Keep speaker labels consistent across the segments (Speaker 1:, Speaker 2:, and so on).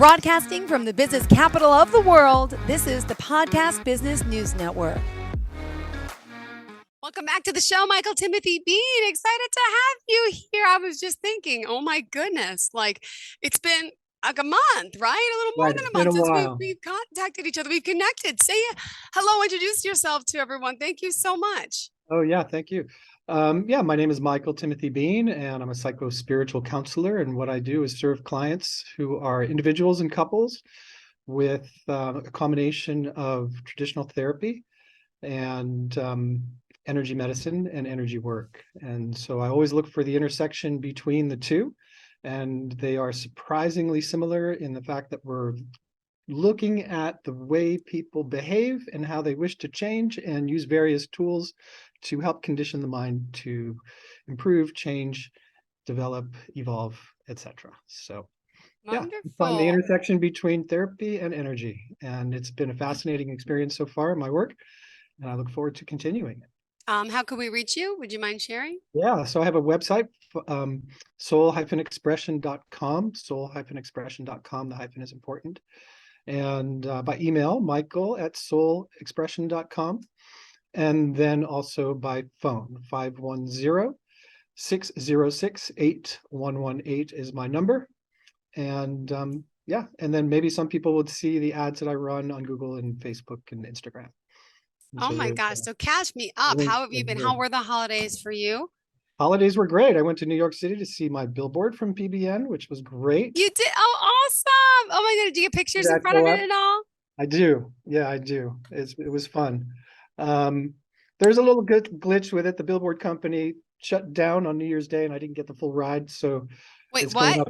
Speaker 1: Broadcasting from the business capital of the world, this is the Podcast Business News Network. Welcome back to the show, Michael Timothy Bean. Excited to have you here. I was just thinking, oh my goodness, like it's been like a month, right? A little more than a month since we've contacted each other. We've connected. Say hello, introduce yourself to everyone. Thank you so much.
Speaker 2: Oh, yeah, thank you. My name is Michael Timothy Bean, and I'm a psycho-spiritual counselor. And what I do is serve clients who are individuals and couples with a combination of traditional therapy and energy medicine and energy work. And so I always look for the intersection between the two. And they are surprisingly similar in the fact that we're looking at the way people behave and how they wish to change and use various tools to help condition the mind to improve, change, develop, evolve, etc. So
Speaker 1: Wonderful.
Speaker 2: Yeah, find the intersection between therapy and energy. And it's been a fascinating experience so far in my work, and I look forward to continuing it.
Speaker 1: How can we reach you? Would you mind sharing?
Speaker 2: Yeah, so I have a website, soul-expression.com, soul-expression.com. The hyphen is important. And by email, michael@soulexpression.com. And then also by phone, 510-606-8118 is my number. And and then maybe some people would see the ads that I run on Google and Facebook and Instagram. And
Speaker 1: oh my gosh, so catch me up. How have you been? How were the holidays for you?
Speaker 2: Holidays were great. I went to New York City to see my billboard from PBN, which was great.
Speaker 1: You did? Oh, awesome. Oh my God, do you get pictures in front of it at all?
Speaker 2: I do. Yeah, I do. It was fun. There's a little good glitch with it. The billboard company shut down on New Year's Day and I didn't get the full ride. So
Speaker 1: wait, what?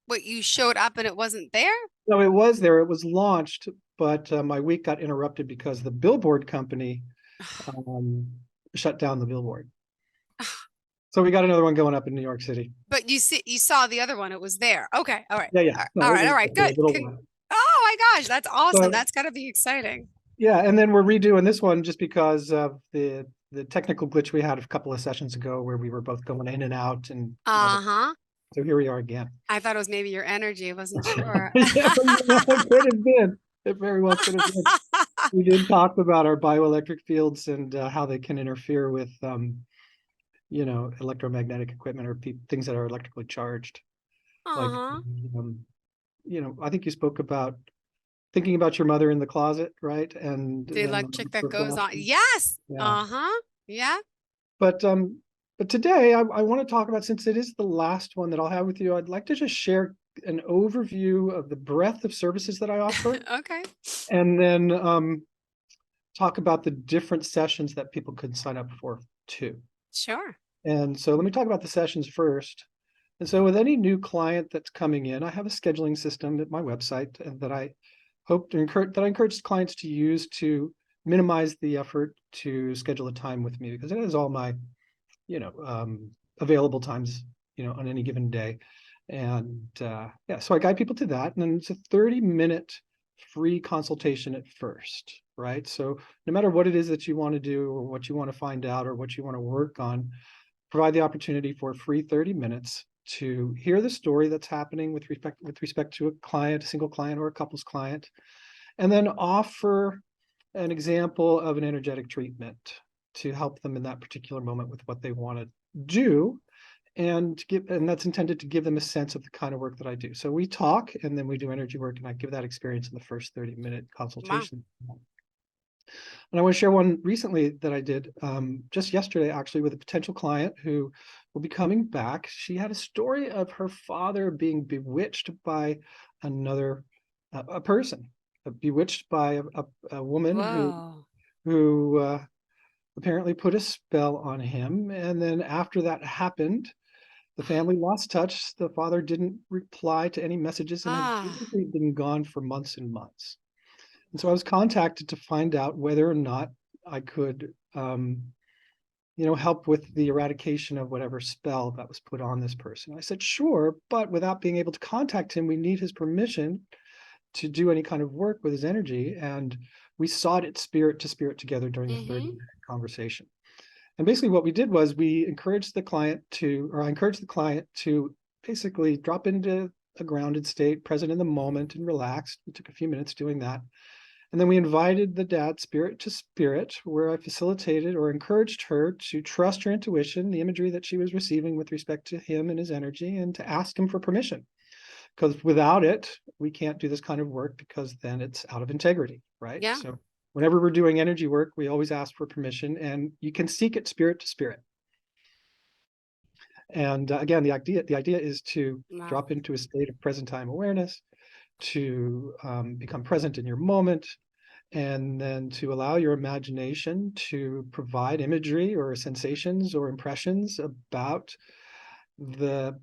Speaker 1: Wait, you showed up and it wasn't there?
Speaker 2: No, it was there. It was launched, but my week got interrupted because the billboard company shut down the billboard. So we got another one going up in New York City.
Speaker 1: But you saw the other one. It was there. Okay. All right.
Speaker 2: Yeah.
Speaker 1: All right. Good. Oh my gosh, that's awesome. That's got to be exciting.
Speaker 2: Yeah, and then we're redoing this one just because of the technical glitch we had a couple of sessions ago where we were both going in and out, and so here we are again.
Speaker 1: I thought it was maybe your energy. I wasn't sure.
Speaker 2: It could have been. It very well could have been. We did talk about our bioelectric fields and how they can interfere with electromagnetic equipment or things that are electrically charged. Like I think you spoke about thinking about your mother in the closet, right? And
Speaker 1: the electric that goes on. Yes. Yeah. Yeah.
Speaker 2: But today I want to talk about, since it is the last one that I'll have with you, I'd like to just share an overview of the breadth of services that I offer.
Speaker 1: Okay.
Speaker 2: And then talk about the different sessions that people could sign up for too.
Speaker 1: Sure.
Speaker 2: And so let me talk about the sessions first. And so with any new client that's coming in, I have a scheduling system at my website that I encourage clients to use to minimize the effort to schedule a time with me, because it is all my, available times, on any given day. And so I guide people to that. And then it's a 30-minute free consultation at first, right? So no matter what it is that you want to do or what you want to find out or what you want to work on, provide the opportunity for a free 30 minutes to hear the story that's happening with respect to a client, a single client or a couple's client, and then offer an example of an energetic treatment to help them in that particular moment with what they want to do, and that's intended to give them a sense of the kind of work that I do. So we talk and then we do energy work, and I give that experience in the first 30-minute consultation. Wow. And I want to share one recently that I did just yesterday, actually, with a potential client who will be coming back. She had a story of her father being bewitched by another a person, bewitched by a woman who apparently put a spell on him. And then after that happened, the family lost touch. The father didn't reply to any messages and had been gone for months and months. And so I was contacted to find out whether or not I could, help with the eradication of whatever spell that was put on this person. I said, sure, but without being able to contact him, we need his permission to do any kind of work with his energy. And we sought it spirit to spirit together during the 30-minute conversation. And basically what we did was we encouraged the client to basically drop into a grounded state, present in the moment and relaxed. We took a few minutes doing that. And then we invited the dad spirit to spirit, where I facilitated or encouraged her to trust her intuition, the imagery that she was receiving with respect to him and his energy, and to ask him for permission. Because without it, we can't do this kind of work, because then it's out of integrity, right?
Speaker 1: Yeah.
Speaker 2: So whenever we're doing energy work, we always ask for permission, and you can seek it spirit to spirit. And again, the idea is to drop into a state of present time awareness, to become present in your moment, and then to allow your imagination to provide imagery or sensations or impressions about the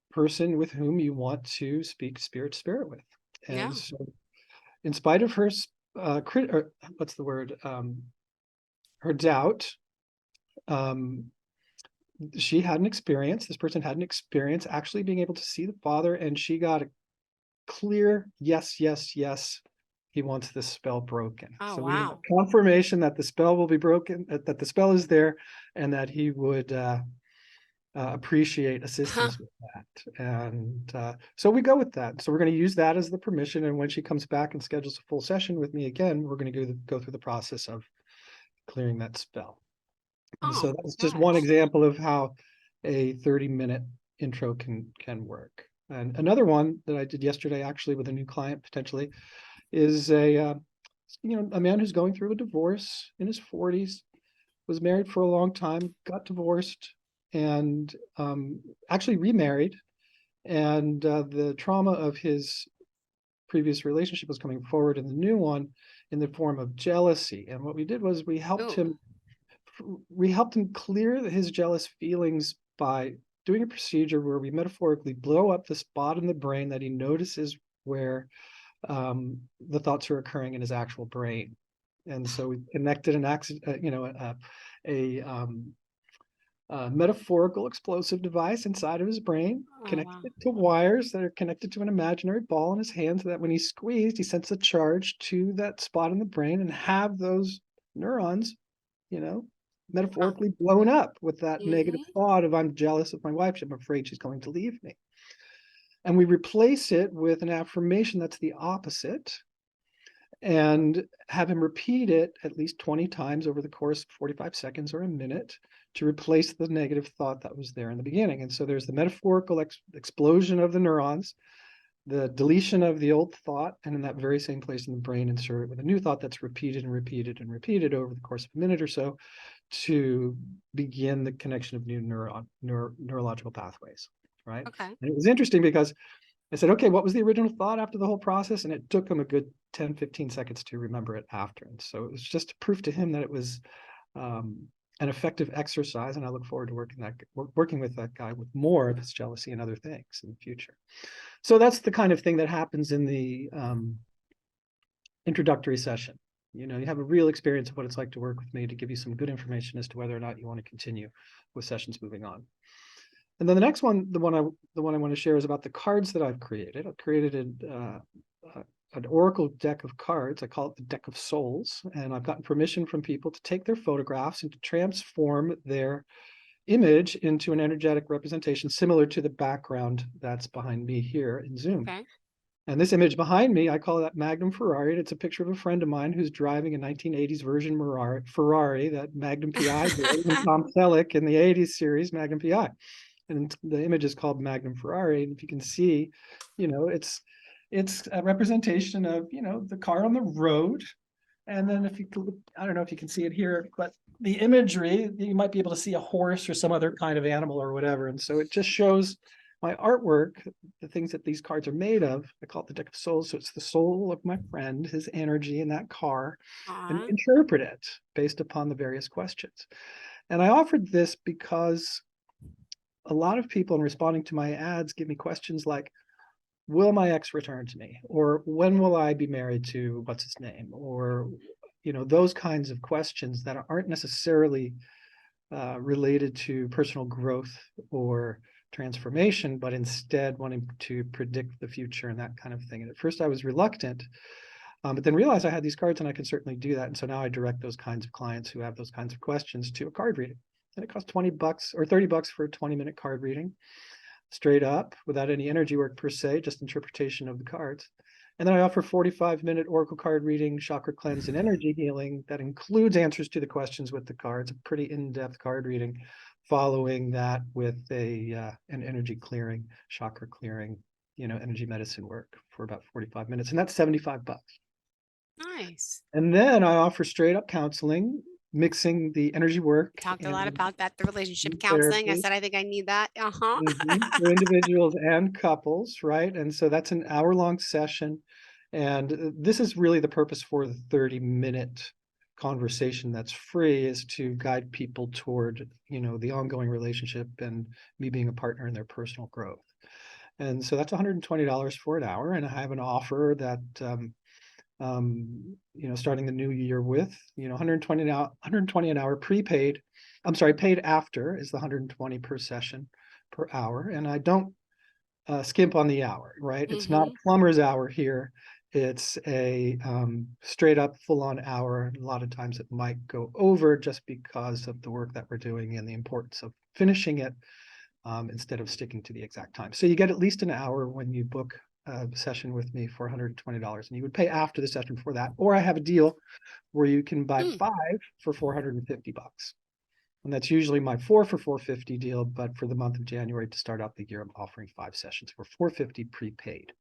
Speaker 2: person with whom you want to speak spirit to spirit with. And so in spite of her her doubt, she had an experience, this person had an experience actually being able to see the father, and she got a clear yes, yes, yes, he wants this spell broken.
Speaker 1: Oh,
Speaker 2: so
Speaker 1: wow.
Speaker 2: We have confirmation that the spell will be broken, that the spell is there, and that he would appreciate assistance with that. And so we go with that. So we're going to use that as the permission, and when she comes back and schedules a full session with me again, we're going to go through the process of clearing that spell. And so that's just one example of how a 30-minute intro can work. And another one that I did yesterday, actually with a new client potentially, is a man who's going through a divorce in his 40s, was married for a long time, got divorced, and actually remarried. And the trauma of his previous relationship was coming forward in the new one in the form of jealousy. And what we did was we helped him clear his jealous feelings by doing a procedure where we metaphorically blow up the spot in the brain that he notices where the thoughts are occurring in his actual brain. And so we connected a metaphorical explosive device inside of his brain, connected it to wires that are connected to an imaginary ball in his hand, so that when he's squeezed, he sends a charge to that spot in the brain, and have those neurons, metaphorically blown up with that negative thought of, I'm jealous of my wife, I'm afraid she's going to leave me. And we replace it with an affirmation that's the opposite, and have him repeat it at least 20 times over the course of 45 seconds or a minute to replace the negative thought that was there in the beginning. And so there's the metaphorical explosion of the neurons, the deletion of the old thought, and in that very same place in the brain, insert it with a new thought that's repeated and repeated and repeated over the course of a minute or so to begin the connection of new neurological pathways, right?
Speaker 1: Okay.
Speaker 2: And it was interesting because I said, okay, what was the original thought after the whole process? And it took him a good 10, 15 seconds to remember it after. And so it was just proof to him that it was an effective exercise. And I look forward to working with that guy with more of his jealousy and other things in the future. So that's the kind of thing that happens in the introductory session. You have a real experience of what it's like to work with me, to give you some good information as to whether or not you want to continue with sessions moving on. And then the next one, the one I want to share, is about the cards that I've created. I've created an oracle deck of cards. I call it the Deck of Souls. And I've gotten permission from people to take their photographs and to transform their image into an energetic representation similar to the background that's behind me here in Zoom.
Speaker 1: Okay.
Speaker 2: And this image behind me, I call that Magnum Ferrari. And it's a picture of a friend of mine who's driving a 1980s version Ferrari, that Magnum PI did, and Tom Selleck in the 80s series Magnum PI. And the image is called Magnum Ferrari. And if you can see, it's a representation of, the car on the road. And then if you could, I don't know if you can see it here, but the imagery, you might be able to see a horse or some other kind of animal or whatever. And so it just shows my artwork, the things that these cards are made of. I call it the Deck of Souls. So it's the soul of my friend, his energy in that car, and interpret it based upon the various questions. And I offered this because a lot of people, in responding to my ads, give me questions like, will my ex return to me? Or when will I be married to what's his name? Or, those kinds of questions that aren't necessarily related to personal growth or transformation, but instead wanting to predict the future and that kind of thing. And at first I was reluctant, but then realized I had these cards and I can certainly do that. And so now I direct those kinds of clients who have those kinds of questions to a card reading. And it costs $20 or $30 for a 20-minute card reading. straight up without any energy work per se, just interpretation of the cards. And then I offer 45-minute oracle card reading, chakra cleanse, and energy healing that includes answers to the questions with the cards, a pretty in-depth card reading, following that with an energy clearing, chakra clearing, energy medicine work for about 45 minutes. And that's $75.
Speaker 1: Nice.
Speaker 2: And then I offer straight up counseling, mixing the energy work
Speaker 1: Talked a lot
Speaker 2: and
Speaker 1: about that, the relationship counseling. I
Speaker 2: therapy.
Speaker 1: said, I think I need that. Uh-huh.
Speaker 2: For individuals and couples, right? And so that's an hour-long session. And this is really the purpose for the 30-minute conversation that's free, is to guide people toward, the ongoing relationship and me being a partner in their personal growth. And so that's $120 for an hour. And I have an offer that, starting the new year with, 120 an hour prepaid. I'm sorry, paid after is the 120 per session per hour. And I don't skimp on the hour, right? It's not plumber's hour here. It's a straight up full on hour. A lot of times it might go over just because of the work that we're doing and the importance of finishing it instead of sticking to the exact time. So you get at least an hour when you book a session with me for $120, and you would pay after the session for that. Or I have a deal where you can buy 5 for $450. And that's usually my 4 for $450 deal, but for the month of January to start out the year, I'm offering 5 sessions for $450 prepaid.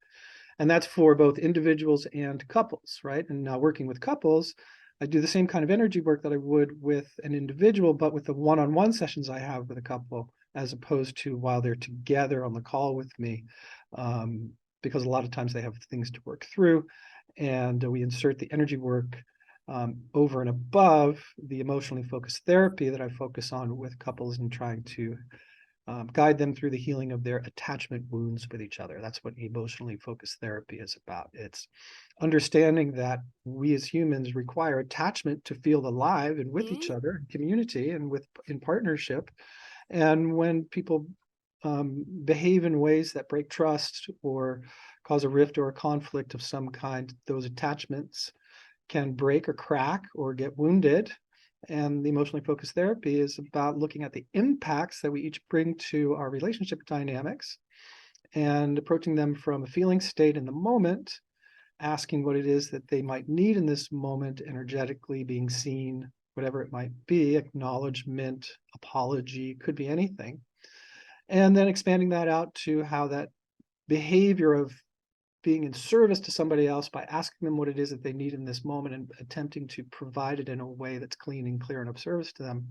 Speaker 2: And that's for both individuals and couples, right? And now working with couples, I do the same kind of energy work that I would with an individual, but with the one-on-one sessions I have with a couple, as opposed to while they're together on the call with me, because a lot of times they have things to work through, and we insert the energy work over and above the emotionally focused therapy that I focus on with couples and trying to guide them through the healing of their attachment wounds with each other. That's what emotionally focused therapy is about. It's understanding that we as humans require attachment to feel alive and with each other in community and in partnership. And when people behave in ways that break trust or cause a rift or a conflict of some kind, those attachments can break or crack or get wounded. And the emotionally focused therapy is about looking at the impacts that we each bring to our relationship dynamics and approaching them from a feeling state in the moment, asking what it is that they might need in this moment, energetically being seen, whatever it might be, acknowledgement, apology, could be anything. And then expanding that out to how that behavior of being in service to somebody else by asking them what it is that they need in this moment and attempting to provide it in a way that's clean and clear and of service to them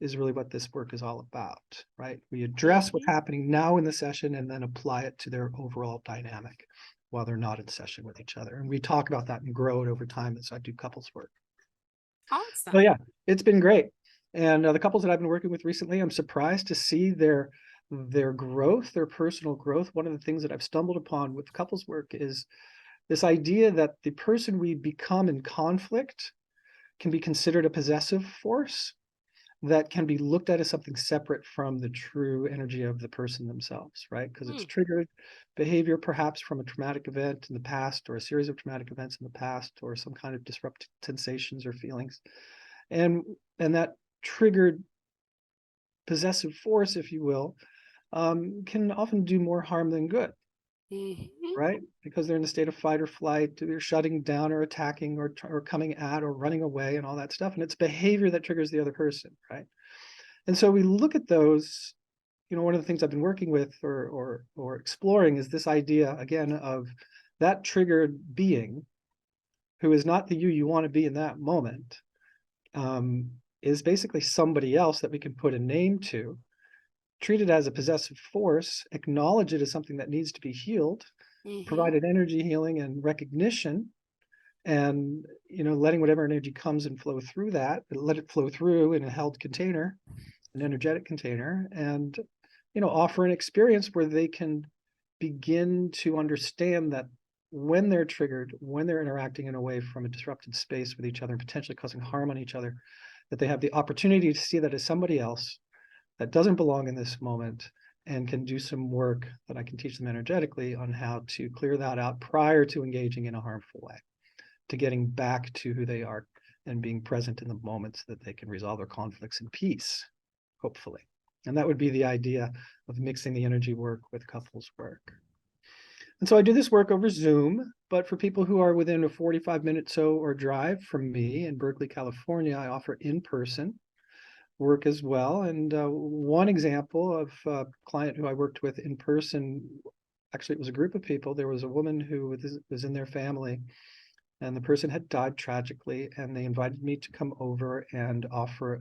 Speaker 2: is really what this work is all about, right? We address what's happening now in the session and then apply it to their overall dynamic while they're not in session with each other. And we talk about that and grow it over time as I do couples work.
Speaker 1: Awesome.
Speaker 2: So yeah, it's been great. And the couples that I've been working with recently, I'm surprised to see their growth, their personal growth. One of the things that I've stumbled upon with couples work is this idea that the person we become in conflict can be considered a possessive force that can be looked at as something separate from the true energy of the person themselves, right? Because it's triggered behavior perhaps from a traumatic event in the past, or a series of traumatic events in the past, or some kind of disrupted sensations or feelings. And that triggered possessive force, if you will, can often do more harm than good, right? Because they're in a state of fight or flight, they're shutting down or attacking or coming at or running away and all that stuff. And it's behavior that triggers the other person, right? And so we look at those, one of the things I've been working with or exploring is this idea, again, of that triggered being who is not the you want to be in that moment, is basically somebody else that we can put a name to, treat it as a possessive force, acknowledge it as something that needs to be healed, provide an energy healing and recognition, and letting whatever energy comes and flow through that, but let it flow through in a held container, an energetic container, and offer an experience where they can begin to understand that when they're triggered, when they're interacting in a way from a disrupted space with each other and potentially causing harm on each other, that they have the opportunity to see that as somebody else that doesn't belong in this moment and can do some work that I can teach them energetically on how to clear that out prior to engaging in a harmful way, to getting back to who they are and being present in the moments that they can resolve their conflicts in peace, hopefully. And that would be the idea of mixing the energy work with couples work. And so I do this work over Zoom, but for people who are within a 45-minute or drive from me in Berkeley, California, I offer in-person work as well. And one example of a client who I worked with in person, actually it was a group of people. There was a woman who was in their family, and the person had died tragically, and they invited me to come over and offer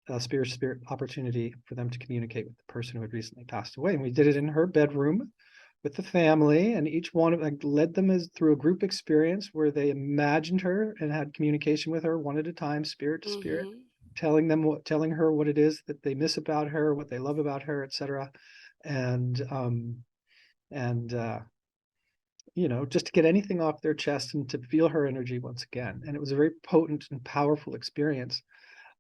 Speaker 2: a spirit opportunity for them to communicate with the person who had recently passed away. And we did it in her bedroom with the family, and each one of led them through a group experience where they imagined her and had communication with her one at a time, spirit to spirit, telling her what it is that they miss about her, what they love about her, etc. And just to get anything off their chest and to feel her energy once again. And it was a very potent and powerful experience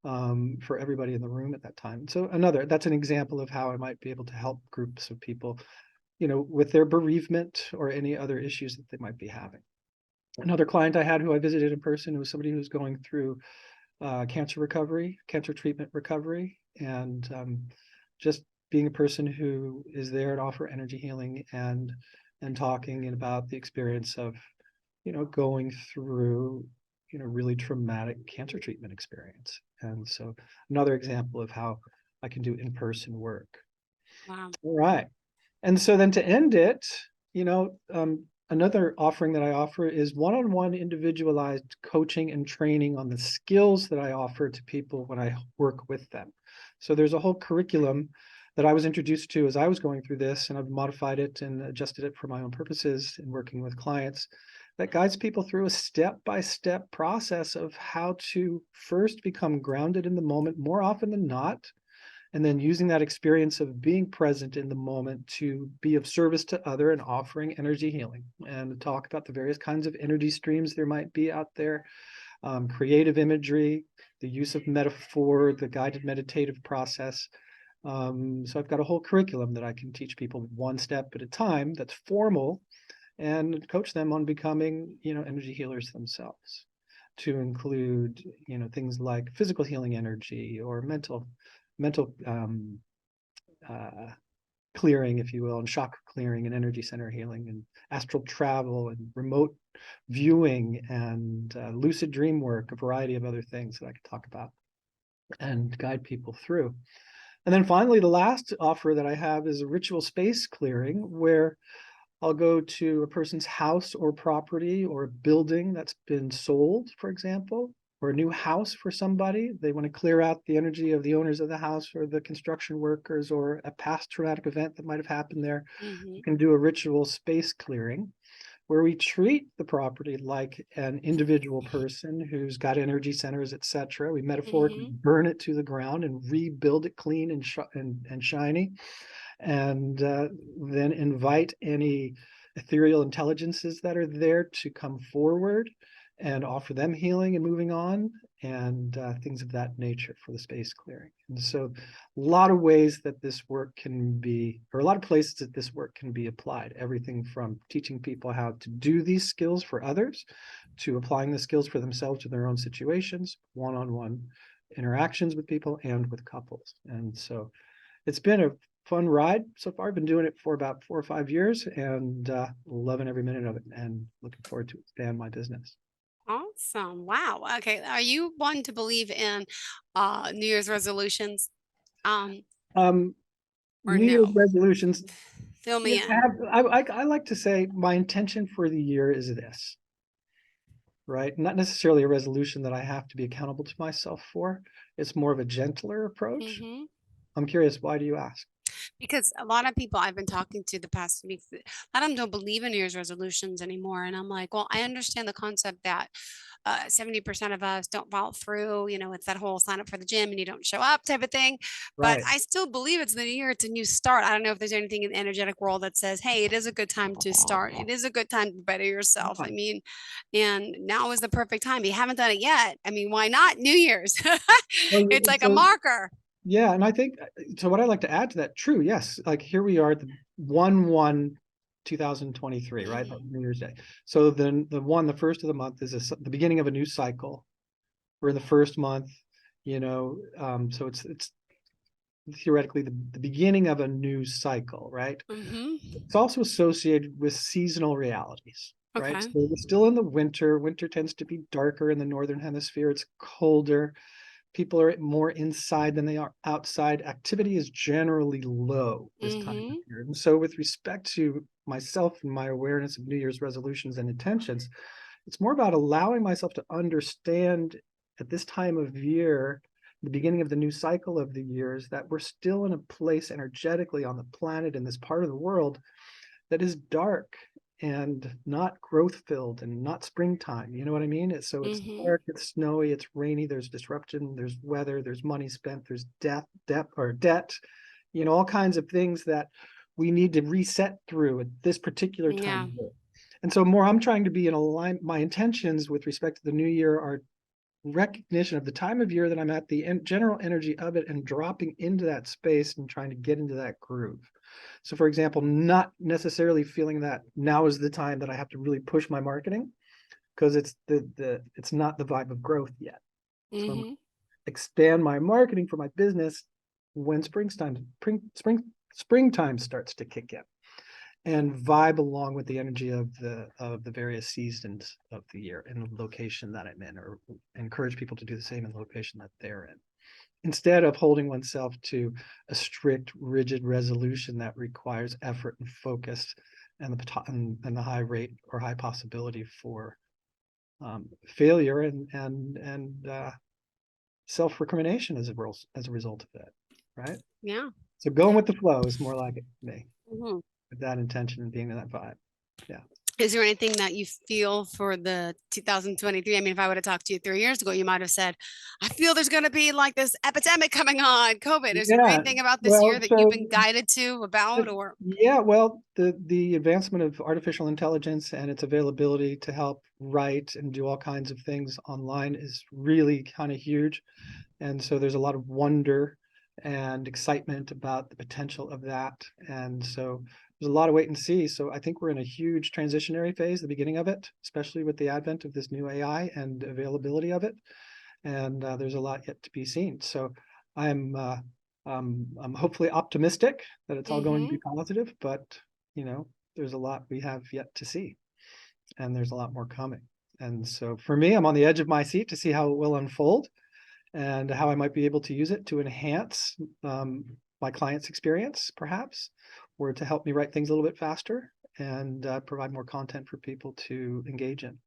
Speaker 2: for everybody in the room at that time. So that's an example of how I might be able to help groups of people, with their bereavement or any other issues that they might be having. Another client I had who I visited in person was somebody who's going through cancer treatment recovery, and just being a person who is there to offer energy healing and talking about the experience of, going through, really traumatic cancer treatment experience. And so another example of how I can do in-person work.
Speaker 1: Wow.
Speaker 2: All right. And so then to end it, another offering that I offer is one-on-one individualized coaching and training on the skills that I offer to people when I work with them. So there's a whole curriculum that I was introduced to as I was going through this, and I've modified it and adjusted it for my own purposes in working with clients, that guides people through a step-by-step process of how to first become grounded in the moment more often than not, and then using that experience of being present in the moment to be of service to other and offering energy healing, and talk about the various kinds of energy streams there might be out there, creative imagery, the use of metaphor, the guided meditative process. So I've got a whole curriculum that I can teach people one step at a time that's formal, and coach them on becoming, energy healers themselves, to include, things like physical healing energy or mental clearing, if you will, and chakra clearing and energy center healing and astral travel and remote viewing and lucid dream work, a variety of other things that I could talk about and guide people through. And then finally, the last offer that I have is a ritual space clearing, where I'll go to a person's house or property or a building that's been sold, for example, or a new house for somebody. They want to clear out the energy of the owners of the house or the construction workers or a past traumatic event that might have happened there. You can do a ritual space clearing where we treat the property like an individual person who's got energy centers, etc. We metaphorically burn it to the ground and rebuild it clean and shiny, and then invite any ethereal intelligences that are there to come forward and offer them healing and moving on, and things of that nature for the space clearing. And so a lot of ways that this work can be, or a lot of places that this work can be applied, everything from teaching people how to do these skills for others, to applying the skills for themselves to their own situations, one-on-one interactions with people and with couples. And so it's been a fun ride so far. I've been doing it for about 4 or 5 years, and loving every minute of it, and looking forward to expand my business.
Speaker 1: Awesome. Wow. Okay. Are you one to believe in New Year's resolutions? Or
Speaker 2: New Year's
Speaker 1: no?
Speaker 2: resolutions.
Speaker 1: Fill
Speaker 2: Yeah,
Speaker 1: me in.
Speaker 2: I like to say my intention for the year is this, right? Not necessarily a resolution that I have to be accountable to myself for. It's more of a gentler approach. I'm curious, why do you ask?
Speaker 1: Because a lot of people I've been talking to the past weeks, a lot of them don't believe in New Year's resolutions anymore. And I'm like, well, I understand the concept that 70% of us don't follow through. It's that whole sign up for the gym and you don't show up type of thing. But
Speaker 2: Right.
Speaker 1: I still believe it's the new year. It's a new start. I don't know if there's anything in the energetic world that says, hey, it is a good time to start. It is a good time to better yourself. I mean, and now is the perfect time. If you haven't done it yet, I mean, why not New Year's?
Speaker 2: Well,
Speaker 1: It's like a marker.
Speaker 2: yeah, and I think so. What I'd like to add to that, true, yes, like here we are at the 1/1/2023, right? New Year's Day. So then the first of the month is the beginning of a new cycle. We're in the first month, so it's theoretically the beginning of a new cycle, right? It's also associated with seasonal realities, right?
Speaker 1: Okay.
Speaker 2: So we're still in the winter. Winter tends to be darker in the northern hemisphere. It's colder. People are more inside than they are outside. Activity is generally low this time of year. And so with respect to myself and my awareness of New Year's resolutions and intentions, it's more about allowing myself to understand at this time of year, the beginning of the new cycle of the years, that we're still in a place energetically on the planet in this part of the world that is dark and not growth filled and not springtime. You know what I mean? It's dark, it's snowy, it's rainy, there's disruption, there's weather, there's money spent, there's debt, you know, all kinds of things that we need to reset through at this particular time of year. And so more I'm trying to be in alignment. My intentions with respect to the new year are recognition of the time of year that I'm at, the general energy of it, and dropping into that space and trying to get into that groove. So for example, not necessarily feeling that now is the time that I have to really push my marketing, because it's not the vibe of growth yet. So I'm expand my marketing for my business when springtime starts to kick in, and vibe along with the energy of the various seasons of the year in the location that I'm in, or encourage people to do the same in the location that they're in, instead of holding oneself to a strict, rigid resolution that requires effort and focus and the high rate or high possibility for failure and self-recrimination as a result of that, right?
Speaker 1: Yeah.
Speaker 2: So going with the flow is more like it for me, with that intention and being in that vibe. Yeah.
Speaker 1: Is there anything that you feel for the 2023? I mean, if I would have talked to you 3 years ago, you might have said, I feel there's going to be like this epidemic coming on, COVID. Is there
Speaker 2: Yeah.
Speaker 1: anything about this year
Speaker 2: Well,
Speaker 1: that you've
Speaker 2: so
Speaker 1: been guided to about, or?
Speaker 2: yeah, well, the advancement of artificial intelligence and its availability to help write and do all kinds of things online is really kind of huge. And so there's a lot of wonder and excitement about the potential of that. And so there's a lot of wait and see. So I think we're in a huge transitionary phase, the beginning of it, especially with the advent of this new AI and availability of it. And there's a lot yet to be seen. So I'm hopefully optimistic that it's all going to be positive, but you know, there's a lot we have yet to see, and there's a lot more coming. And so for me, I'm on the edge of my seat to see how it will unfold and how I might be able to use it to enhance my client's experience, perhaps, or to help me write things a little bit faster and provide more content for people to engage in.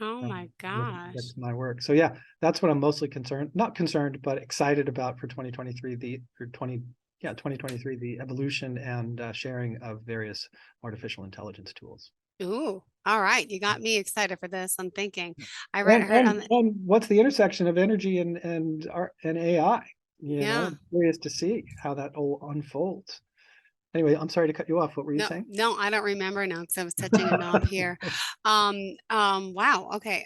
Speaker 1: Oh my gosh.
Speaker 2: That's my work. So yeah, that's what I'm mostly not concerned, but excited about for 2023, the 2023, the evolution and sharing of various artificial intelligence tools.
Speaker 1: Ooh, all right. You got me excited for this. I'm thinking. I
Speaker 2: And,
Speaker 1: heard on
Speaker 2: and what's the intersection of energy and art and AI? You know, I'm curious to see how that all unfolds. Anyway, I'm sorry to cut you off. What were you saying?
Speaker 1: No, I don't remember now because I was touching a knob here. Wow. Okay.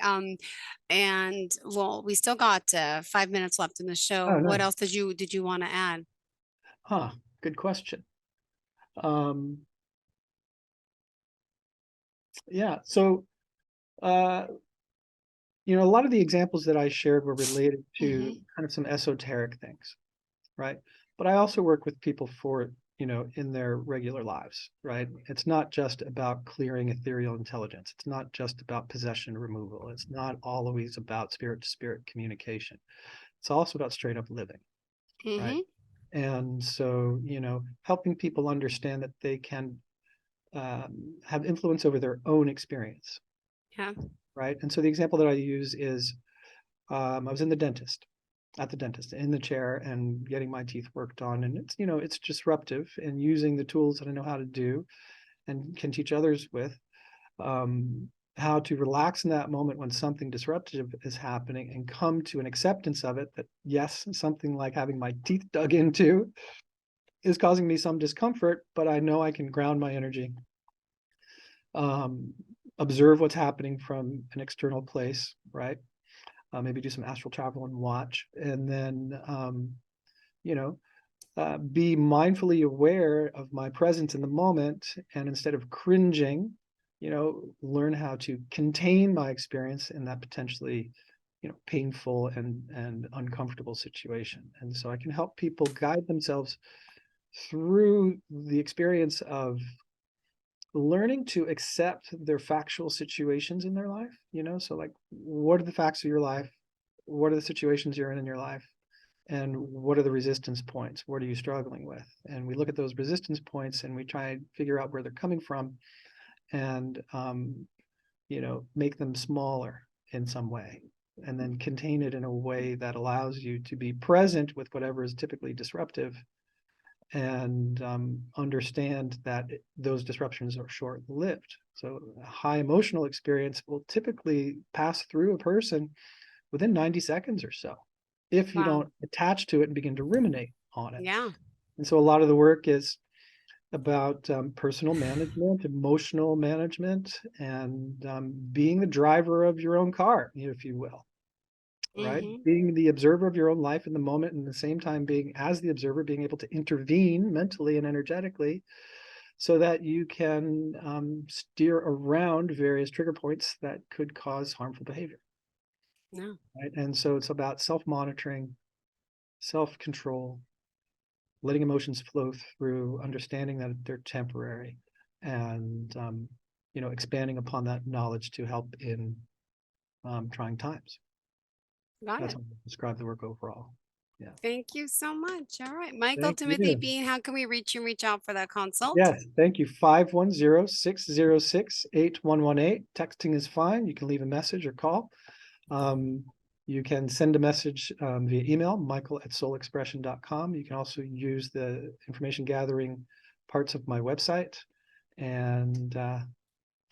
Speaker 1: And well, we still got 5 minutes left in the show.
Speaker 2: Oh,
Speaker 1: What
Speaker 2: nice.
Speaker 1: else did you want to add?
Speaker 2: Huh, good question. Yeah, so you know, a lot of the examples that I shared were related to kind of some esoteric things, right? But I also work with people for, you know, in their regular lives, right? It's not just about clearing ethereal intelligence. It's not just about possession removal. It's not always about spirit to spirit communication. It's also about straight up living, right? And so, you know, helping people understand that they can have influence over their own experience.
Speaker 1: Yeah.
Speaker 2: Right. And so the example that I use is I was at the dentist in the chair and getting my teeth worked on. And it's, you know, it's disruptive, and using the tools that I know how to do and can teach others with how to relax in that moment when something disruptive is happening and come to an acceptance of it, that yes, something like having my teeth dug into is causing me some discomfort, but I know I can ground my energy, observe what's happening from an external place, right? Maybe do some astral travel and watch, and then, you know, be mindfully aware of my presence in the moment. And instead of cringing, you know, learn how to contain my experience in that potentially painful and uncomfortable situation. And so I can help people guide themselves through the experience of learning to accept their factual situations in their life. So like, what are the facts of your life? What are the situations you're in your life? And what are the resistance points? What are you struggling with? And we look at those resistance points and we try and figure out where they're coming from and, make them smaller in some way, and then contain it in a way that allows you to be present with whatever is typically disruptive, and understand that those disruptions are short-lived. So a high emotional experience will typically pass through a person within 90 seconds or so, if you don't attach to it and begin to ruminate on it.
Speaker 1: Yeah.
Speaker 2: And so a lot of the work is about personal management, emotional management, and being the driver of your own car, if you will. Right? Being the observer of your own life in the moment, and at the same time as the observer, being able to intervene mentally and energetically so that you can steer around various trigger points that could cause harmful behavior.
Speaker 1: Yeah.
Speaker 2: Right? And so it's about self-monitoring, self-control, letting emotions flow through, understanding that they're temporary, and expanding upon that knowledge to help in trying times. That's how I describe the work overall. Yeah.
Speaker 1: Thank you so much. All right. Michael Timothy Bean, how can we reach you and reach out for that consult?
Speaker 2: Yes, thank you. 510-606-8118. Texting is fine. You can leave a message or call. You can send a message via email, michael@soulexpression.com. You can also use the information gathering parts of my website, and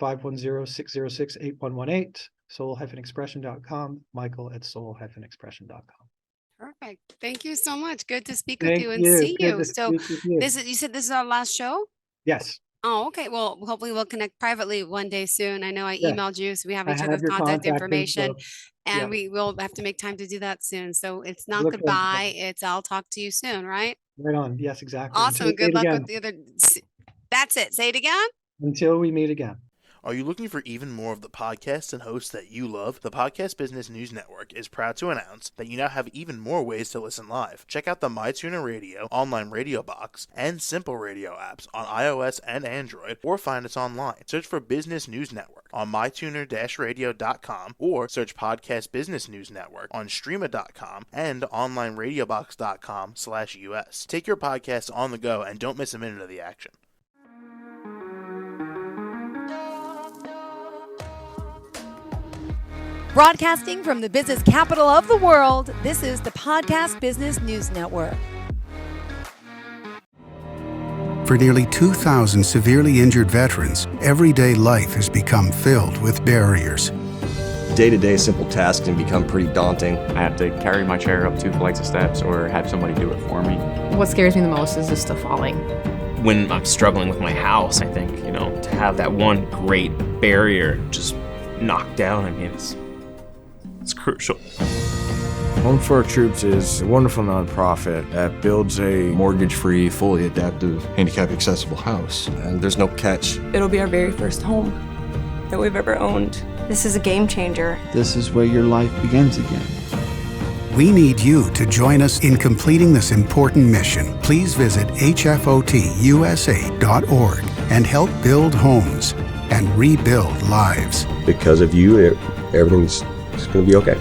Speaker 2: 510-606-8118. soul-expression.com, michael@soul-expression.com.
Speaker 1: Perfect. Thank you so much. Good to speak with you and see you. So you said this is our last show?
Speaker 2: Yes.
Speaker 1: Oh, okay. Well, hopefully we'll connect privately one day soon. I know I emailed you, so we have each other's contact information, and we will have to make time to do that soon. So it's not goodbye, it's I'll talk to you soon, right?
Speaker 2: Right on. Yes, exactly.
Speaker 1: Awesome. Good luck with the other. That's it. Say it again.
Speaker 2: Until we meet again.
Speaker 3: Are you looking for even more of the podcasts and hosts that you love? The Podcast Business News Network is proud to announce that you now have even more ways to listen live. Check out the MyTuner Radio, online radio box, and Simple Radio apps on iOS and Android, or find us online. Search for Business News Network on mytuner-radio.com, or search Podcast Business News Network on streama.com and onlineradiobox.com/US. Take your podcast on the go and don't miss a minute of the action.
Speaker 4: Broadcasting from the business capital of the world, this is the Podcast Business News Network.
Speaker 5: For nearly 2,000 severely injured veterans, everyday life has become filled with barriers.
Speaker 6: Day-to-day simple tasks can become pretty daunting.
Speaker 7: I have to carry my chair up 2 flights of steps or have somebody do it for me.
Speaker 8: What scares me the most is just the falling.
Speaker 9: When I'm struggling with my house, I think, to have that one great barrier just knocked down, it's crucial.
Speaker 10: Home for Our Troops is a wonderful nonprofit that builds a
Speaker 11: mortgage-free, fully adaptive, handicap-accessible house.
Speaker 6: And there's no catch.
Speaker 12: It'll be our very first home that we've ever owned.
Speaker 13: This is a game changer.
Speaker 14: This is where your life begins again.
Speaker 5: We need you to join us in completing this important mission. Please visit hfotusa.org and help build homes and rebuild lives.
Speaker 6: Because of you, everything's going to be okay.